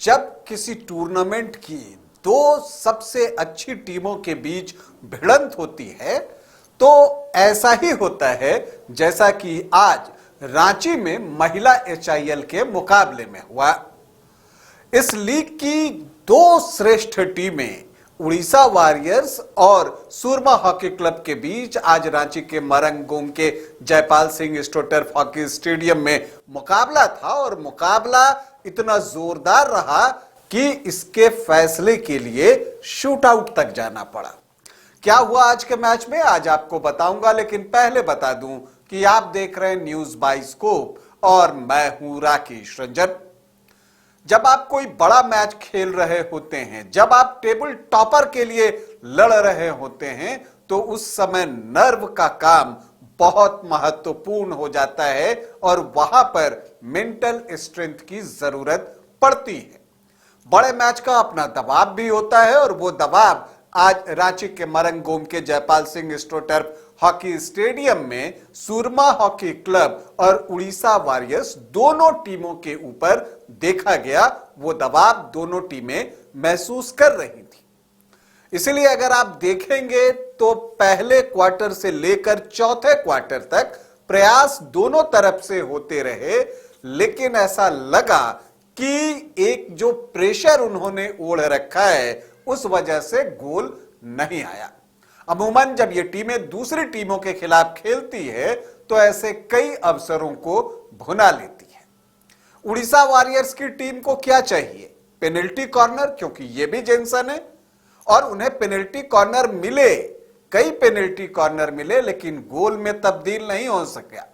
जब किसी टूर्नामेंट की दो सबसे अच्छी टीमों के बीच भिड़ंत होती है तो ऐसा ही होता है जैसा कि आज रांची में महिला एचआईएल के मुकाबले में हुआ। इस लीग की दो श्रेष्ठ टीमें उड़ीसा वॉरियर्स और सूरमा हॉकी क्लब के बीच आज रांची के मरंगगोम के जयपाल सिंह स्टोटर्फ हॉकी स्टेडियम में मुकाबला था और मुकाबला इतना जोरदार रहा कि इसके फैसले के लिए शूट आउट तक जाना पड़ा। क्या हुआ आज के मैच में आज आपको बताऊंगा, लेकिन पहले बता दूं कि आप देख रहे हैं न्यूज बाइस्कोप और मैं हूं राकेश रंजन। जब आप कोई बड़ा मैच खेल रहे होते हैं, जब आप टेबल टॉपर के लिए लड़ रहे होते हैं, तो उस समय नर्व का काम बहुत महत्वपूर्ण हो जाता है और वहां पर मेंटल स्ट्रेंथ की जरूरत पड़ती है। बड़े मैच का अपना दबाव भी होता है और वो दबाव आज रांची के मरंगगोम के जयपाल सिंह स्टोटर्फ हॉकी स्टेडियम में सूरमा हॉकी क्लब और उड़ीसा वॉरियर्स दोनों टीमों के ऊपर देखा गया। वो दबाव दोनों टीमें महसूस कर रही थी। इसलिए अगर आप देखेंगे तो पहले क्वार्टर से लेकर चौथे क्वार्टर तक प्रयास दोनों तरफ से होते रहे, लेकिन ऐसा लगा कि एक जो प्रेशर उन्होंने ओढ़ रखा है उस वजह से गोल नहीं आया। अमूमन जब ये टीमें दूसरी टीमों के खिलाफ खेलती है तो ऐसे कई अवसरों को भुना लेती है। उड़ीसा वॉरियर्स की टीम को क्या चाहिए? पेनल्टी कॉर्नर, क्योंकि ये भी जेनसन है और उन्हें पेनल्टी कॉर्नर मिले, कई पेनल्टी कॉर्नर मिले, लेकिन गोल में तब्दील नहीं हो सका।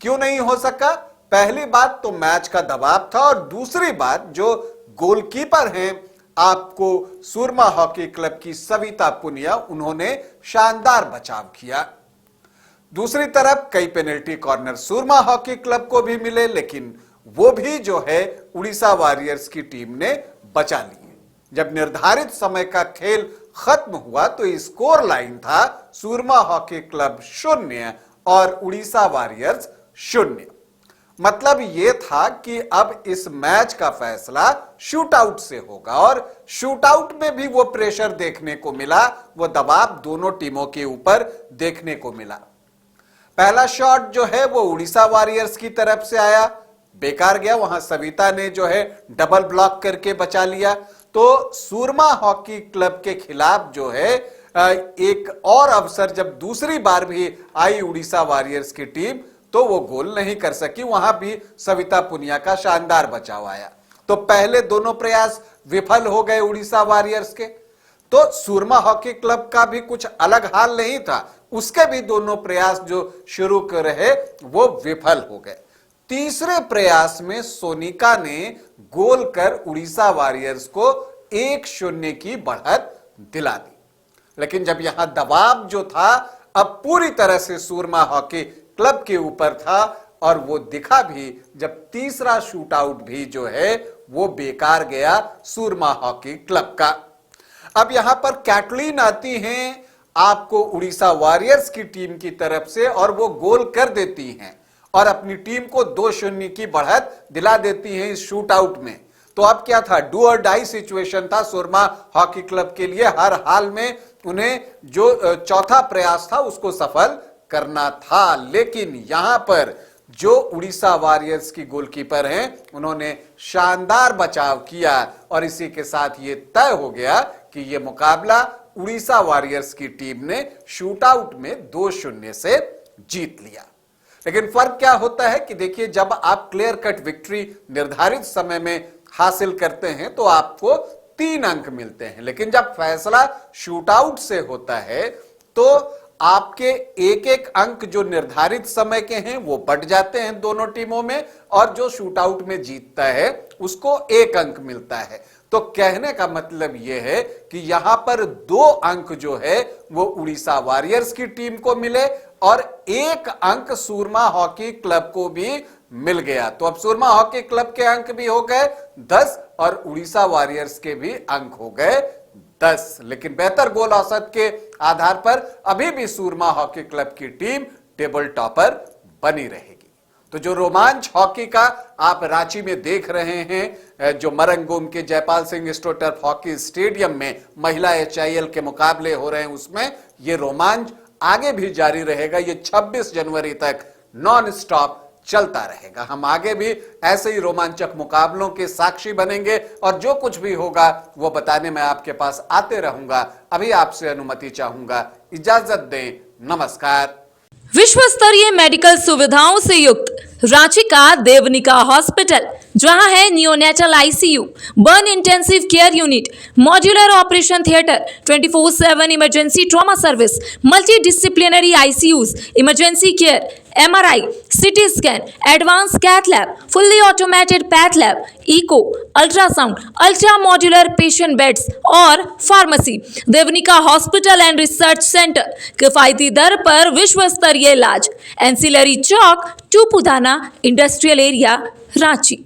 क्यों नहीं हो सका? पहली बात तो मैच का दबाव था और दूसरी बात जो गोलकीपर हैं आपको सूरमा हॉकी क्लब की सविता पुनिया, उन्होंने शानदार बचाव किया। दूसरी तरफ कई पेनल्टी कॉर्नर सूरमा हॉकी क्लब को भी मिले, लेकिन वो भी जो है उड़ीसा वॉरियर्स की टीम ने बचा लिए। जब निर्धारित समय का खेल खत्म हुआ तो स्कोर लाइन था सूरमा हॉकी क्लब 0 और उड़ीसा वॉरियर्स 0। मतलब यह था कि अब इस मैच का फैसला शूट आउट से होगा और शूट आउट में भी वो प्रेशर देखने को मिला, वो दबाव दोनों टीमों के ऊपर देखने को मिला। पहला शॉट जो है वो उड़ीसा वॉरियर्स की तरफ से आया, बेकार गया। वहां सविता ने जो है डबल ब्लॉक करके बचा लिया। तो सूरमा हॉकी क्लब के खिलाफ जो है एक और अवसर जब दूसरी बार भी आई उड़ीसा वॉरियर्स की टीम तो वो गोल नहीं कर सकी। वहां भी सविता पुनिया का शानदार बचाव आया। तो पहले दोनों प्रयास विफल हो गए उड़ीसा वॉरियर्स के। तो सूरमा हॉकी क्लब का भी कुछ अलग हाल नहीं था, उसके भी दोनों प्रयास जो शुरू कर रहे वो विफल हो गए। तीसरे प्रयास में सोनिका ने गोल कर उड़ीसा वॉरियर्स को 1-0 की बढ़त दिला दी। लेकिन जब यहां दबाव जो था अब पूरी तरह से सूरमा हॉकी क्लब के ऊपर था और वो दिखा भी जब तीसरा शूट आउट भी जो है वो बेकार गया सूरमा हॉकी क्लब का। अब यहां पर कैटलीन आती हैं आपको उड़ीसा वॉरियर्स की टीम की तरफ से और वो गोल कर देती हैं और अपनी टीम को 2-0 की बढ़त दिला देती हैं इस शूट आउट में। तो अब क्या था? डू और डाई सिचुएशन था सूरमा हॉकी क्लब के लिए। हर हाल में उन्हें जो चौथा प्रयास था उसको सफल करना था। लेकिन यहां पर जो उड़ीसा वॉरियर्स की गोलकीपर हैं उन्होंने शानदार बचाव किया और इसी के साथ ये तय हो गया कि ये मुकाबला उड़ीसा वॉरियर्स की टीम ने शूटआउट में 2-0 से जीत लिया। लेकिन फर्क क्या होता है कि देखिए, जब आप क्लियर कट विक्ट्री निर्धारित समय में हासिल करते हैं तो आपको 3 अंक मिलते हैं, लेकिन जब फैसला शूटआउट से होता है तो आपके एक एक अंक जो निर्धारित समय के हैं वो बढ़ जाते हैं दोनों टीमों में और जो शूटआउट में जीतता है उसको 1 अंक मिलता है। तो कहने का मतलब यह है कि यहां पर 2 अंक जो है वो उड़ीसा वॉरियर्स की टीम को मिले और 1 अंक सूरमा हॉकी क्लब को भी मिल गया। तो अब सूरमा हॉकी क्लब के अंक भी हो गए 10 और उड़ीसा वॉरियर्स के भी अंक हो गए 10। लेकिन बेहतर गोल औसत के आधार पर अभी भी सूरमा हॉकी क्लब की टीम टेबल टॉपर बनी रहेगी। तो जो रोमांच हॉकी का आप रांची में देख रहे हैं, जो मरंगूम के जयपाल सिंह स्टोटर्फ हॉकी स्टेडियम में महिला HIL के मुकाबले हो रहे हैं, उसमें ये रोमांच आगे भी जारी रहेगा। ये 26 जनवरी तक नॉन स्टॉप चलता रहेगा। हम आगे भी ऐसे ही रोमांचक मुकाबलों के साक्षी बनेंगे और जो कुछ भी होगा वो बताने में आपके पास आते रहूंगा। अभी आपसे अनुमति चाहूंगा, इजाजत दें, नमस्कार। विश्व स्तरीय मेडिकल सुविधाओं से युक्त रांची का देवनिका हॉस्पिटल, जहां है neonatal ICU, burn intensive care unit, modular operation theatre, 24/7 emergency trauma service, multi disciplinary ICUs, emergency care, MRI, CT scan, advance cath lab, fully automated path lab, echo, ultrasound, ultra modular patient beds और pharmacy. Devnika hospital and research centre, किफायती दर पर विश्व स्तरीय इलाज, Ancillary Chowk, Tupudana industrial area, Ranchi.